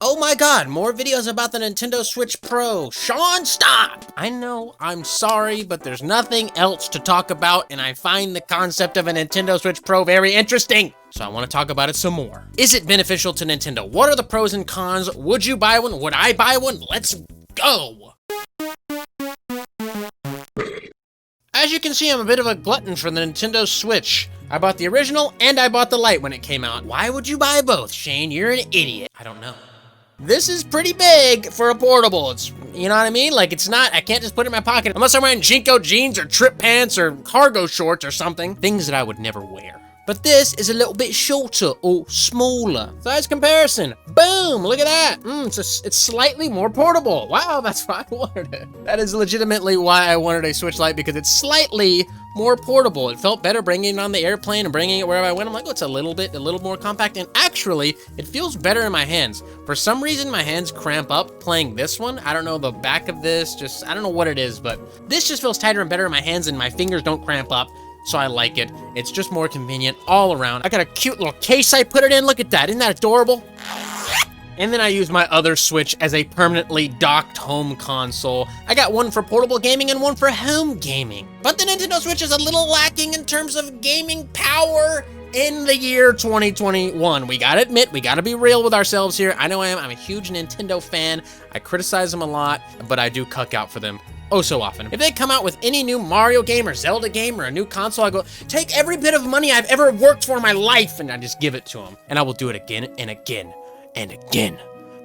Oh my god, more videos about the Nintendo Switch Pro. Sean, stop! I know, I'm sorry, but there's nothing else to talk about, and I find the concept of a Nintendo Switch Pro very interesting. So I want to talk about it some more. Is it beneficial to Nintendo? What are the pros and cons? Would you buy one? Would I buy one? Let's go! As you can see, I'm a bit of a glutton for the Nintendo Switch. I bought the original, and I bought the Lite when it came out. Why would you buy both, Shane? You're an idiot. I don't know. This is pretty big for a portable. It's, you know what I mean? Like, it's not, I can't just put it in my pocket unless I'm wearing Jinko jeans or trip pants or cargo shorts or something. Things that I would never wear. But this is a little bit shorter or smaller. Size comparison. Boom, look at that. It's slightly more portable. Wow, that's why I wanted it. That is legitimately why I wanted a Switch Lite, because it's slightly more portable. It felt better bringing it on the airplane and bringing it wherever I went. I'm like, oh, it's a little more compact, and actually, it feels better in my hands. For some reason, my hands cramp up playing this one. I don't know, the back of this, just, I don't know what it is, but this just feels tighter and better in my hands, and my fingers don't cramp up. So I like it. It's just more convenient all around. I got a cute little case I put it in. Look at that. Isn't that adorable? And then I use my other Switch as a permanently docked home console. I got one for portable gaming and one for home gaming. But the Nintendo Switch is a little lacking in terms of gaming power in the year 2021. We gotta admit, we gotta be real with ourselves here. I know I am. I'm a huge Nintendo fan. I criticize them a lot, but I do cuck out for them oh so often. If they come out with any new Mario game or Zelda game or a new console, I go, take every bit of money I've ever worked for in my life, and I just give it to them. And I will do it again and again and again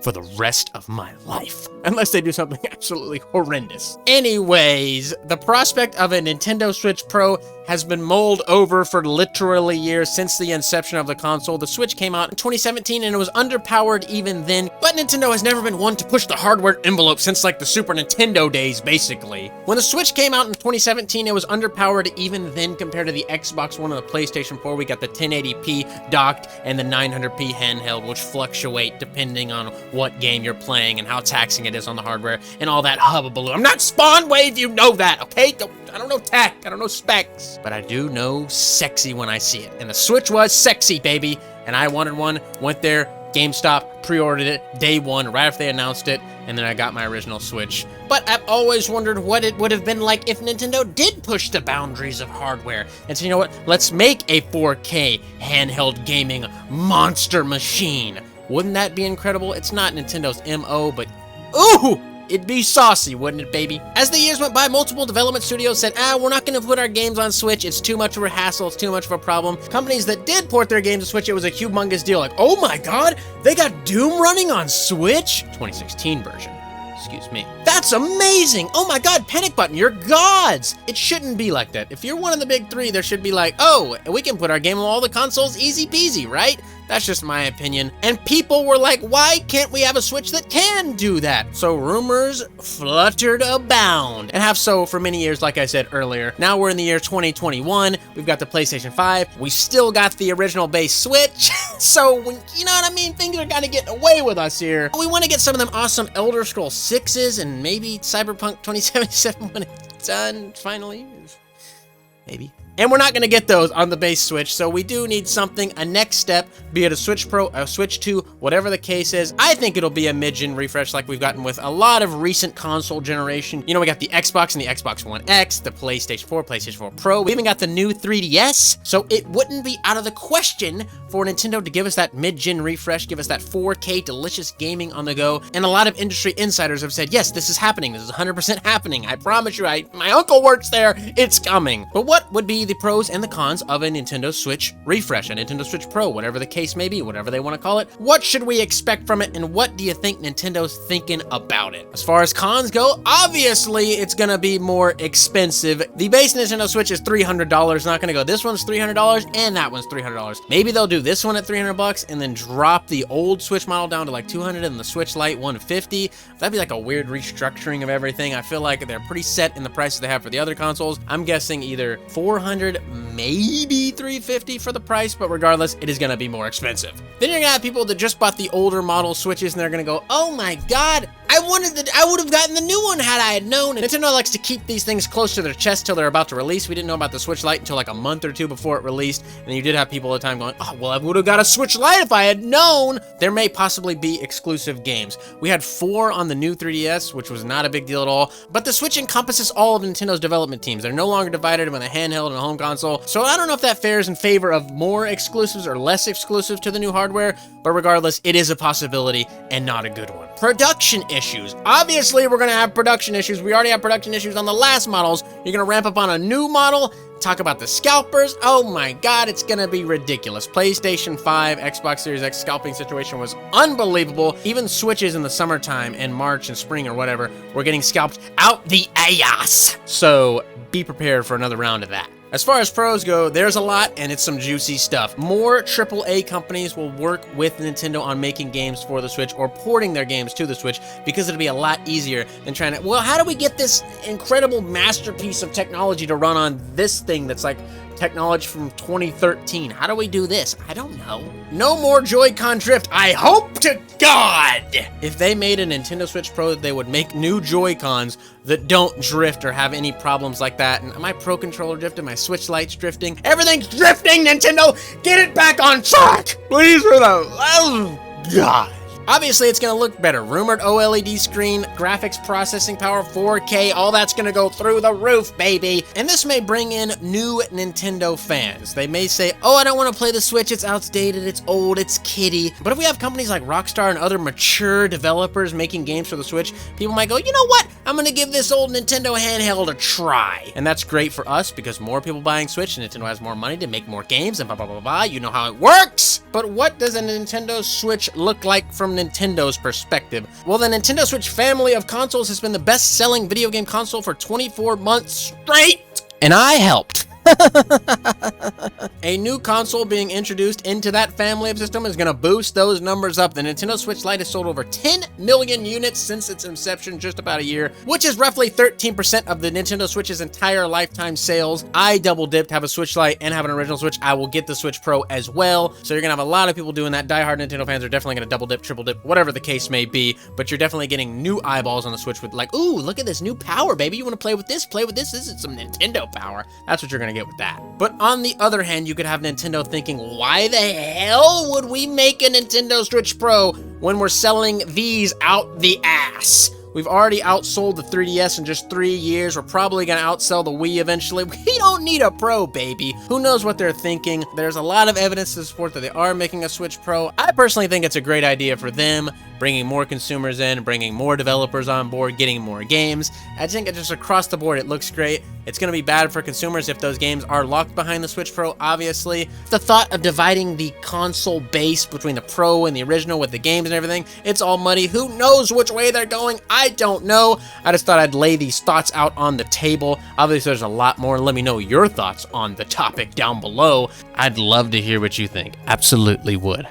for the rest of my life. Unless they do something absolutely horrendous. Anyways, the prospect of a Nintendo Switch Pro has been mulled over for literally years since the inception of the console. The Switch came out in 2017 and it was underpowered even then, but Nintendo has never been one to push the hardware envelope since like the Super Nintendo days, basically. When the Switch came out in 2017, it was underpowered even then compared to the Xbox One and the PlayStation 4. We got the 1080p docked and the 900p handheld, which fluctuate depending on what game you're playing and how taxing it is on the hardware and all that hubbubaloo. I'm not Spawn Wave, you know that, okay? I don't know tech, I don't know specs, but I do know sexy when I see it. And the Switch was sexy, baby. And I wanted one, went there, GameStop, pre-ordered it, day one, right after they announced it, and then I got my original Switch. But I've always wondered what it would have been like if Nintendo did push the boundaries of hardware. And so, you know what? Let's make a 4K handheld gaming monster machine. Wouldn't that be incredible? It's not Nintendo's MO, but ooh! It'd be saucy, wouldn't it, baby? As the years went by, multiple development studios said, we're not gonna put our games on Switch. It's too much of a hassle. It's too much of a problem. Companies that did port their games to Switch, it was a humongous deal. Like, oh my god, they got Doom running on Switch? 2016 version. Excuse me. That's amazing! Oh my god, panic button, you're gods! It shouldn't be like that. If you're one of the big three, there should be like, oh, we can put our game on all the consoles easy peasy, right? That's just my opinion. And people were like, why can't we have a Switch that can do that? So rumors fluttered abound, and have so for many years, like I said earlier. Now we're in the year 2021. We've got the PlayStation 5. We still got the original base Switch. So, you know what I mean? Things are kind of getting away with us here. We want to get some of them awesome Elder Scrolls 6s and maybe Cyberpunk 2077 when it's done, finally. Maybe. And we're not going to get those on the base Switch, so we do need something, a next step, be it a Switch Pro, a Switch 2, whatever the case is. I think it'll be a mid-gen refresh like we've gotten with a lot of recent console generation. You know, we got the Xbox and the Xbox One X, the PlayStation 4, PlayStation 4 Pro. We even got the new 3DS, so it wouldn't be out of the question for Nintendo to give us that mid-gen refresh, give us that 4K delicious gaming on the go. And a lot of industry insiders have said, yes, this is happening. This is 100% happening. I promise you, my uncle works there. It's coming. But what would be the pros and the cons of a Nintendo Switch refresh, a Nintendo Switch Pro, whatever the case may be, whatever they want to call it? What should we expect from it, and what do you think Nintendo's thinking about it? As far as cons go, obviously it's gonna be more expensive. The base Nintendo Switch is $300, not gonna go this one's $300 and that one's $300. Maybe they'll do this one at $300 and then drop the old Switch model down to like $200 and the Switch Lite $150. That'd be like a weird restructuring of everything. I feel like they're pretty set in the prices they have for the other consoles. I'm guessing either $400, maybe $350 for the price, but regardless, it is gonna be more expensive. Then you're gonna have people that just bought the older model Switches and they're gonna go, oh my god, I would have gotten the new one had I had known. Nintendo likes to keep these things close to their chest till they're about to release. We didn't know about the Switch Lite until like a month or two before it released, and you did have people all the time going, oh, well, I would have got a Switch Lite if I had known. There may possibly be exclusive games. We had 4 on the new 3DS, which was not a big deal at all, but the Switch encompasses all of Nintendo's development teams. They're no longer divided with a handheld and a home console, so I don't know if that fares in favor of more exclusives or less exclusive to the new hardware, but regardless, it is a possibility and not a good one. Production issues. Obviously, we're gonna have production issues. We already have production issues on the last models. You're gonna ramp up on a new model, talk about the scalpers. Oh my god, it's gonna be ridiculous. PlayStation 5, Xbox Series X scalping situation was unbelievable. Even Switches in the summertime and March and spring or whatever were getting scalped out the ass. So be prepared for another round of that. As far as pros go, there's a lot, and it's some juicy stuff. More AAA companies will work with Nintendo on making games for the Switch or porting their games to the Switch because it'll be a lot easier than trying to, well, how do we get this incredible masterpiece of technology to run on this thing that's like technology from 2013? How do we do this? I don't know. No more Joy-Con drift. I hope to God! If they made a Nintendo Switch Pro, they would make new Joy-Cons that don't drift or have any problems like that. And my Pro Controller drifting, my Switch Lite's drifting. Everything's drifting, Nintendo! Get it back on track! Please, for the love of God. Obviously, it's going to look better. Rumored OLED screen, graphics processing power, 4K, all that's going to go through the roof, baby. And this may bring in new Nintendo fans. They may say, oh, I don't want to play the Switch, it's outdated, it's old, it's kiddie. But if we have companies like Rockstar and other mature developers making games for the Switch, people might go, you know what? I'm going to give this old Nintendo handheld a try. And that's great for us because more people buying Switch, and Nintendo has more money to make more games and blah, blah, blah, blah. You know how it works. But what does a Nintendo Switch look like from Nintendo's perspective? Well, the Nintendo Switch family of consoles has been the best-selling video game console for 24 months straight, and I helped. A new console being introduced into that family of system is going to boost those numbers up. The Nintendo Switch Lite has sold over 10 million units since its inception, just about a year, which is roughly 13% of the Nintendo Switch's entire lifetime sales. I double-dipped, have a Switch Lite and have an original Switch. I will get the Switch Pro as well, so you're going to have a lot of people doing that. Die-hard Nintendo fans are definitely going to double-dip, triple-dip, whatever the case may be, but you're definitely getting new eyeballs on the Switch with like, ooh, look at this new power, baby. You want to play with this? Play with this. This is some Nintendo power. That's what you're going to get with that. But on the other hand, you could have Nintendo thinking, why the hell would we make a Nintendo Switch Pro when we're selling these out the ass? We've already outsold the 3DS in just 3 years. We're probably going to outsell the Wii eventually. We don't need a Pro, baby. Who knows what they're thinking? There's a lot of evidence to support that they are making a Switch Pro. I personally think it's a great idea for them, bringing more consumers in, bringing more developers on board, getting more games. I think it just across the board, it looks great. It's going to be bad for consumers if those games are locked behind the Switch Pro, obviously. The thought of dividing the console base between the Pro and the original with the games and everything, it's all muddy. Who knows which way they're going? I don't know. I just thought I'd lay these thoughts out on the table. Obviously, there's a lot more. Let me know your thoughts on the topic down below. I'd love to hear what you think. Absolutely would.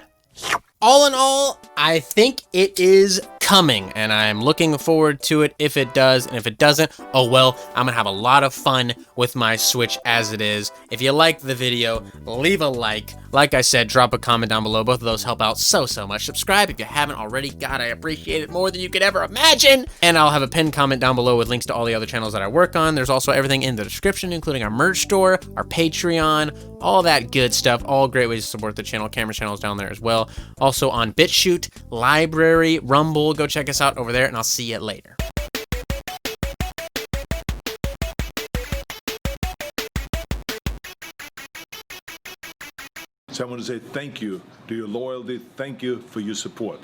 All in all, I think it is coming, and I'm looking forward to it if it does, and if it doesn't, oh well, I'm gonna have a lot of fun with my Switch as it is. If you liked the video, leave a like. Like I said, drop a comment down below. Both of those help out so much. Subscribe if you haven't already. God, I appreciate it more than you could ever imagine. And I'll have a pinned comment down below with links to all the other channels that I work on. There's also everything in the description, including our merch store, our Patreon, all that good stuff. All great ways to support the channel. Camera channels down there as well. Also on BitChute, Library, Rumble. Go check us out over there, and I'll see you later. So I want to say thank you to your loyalty. Thank you for your support.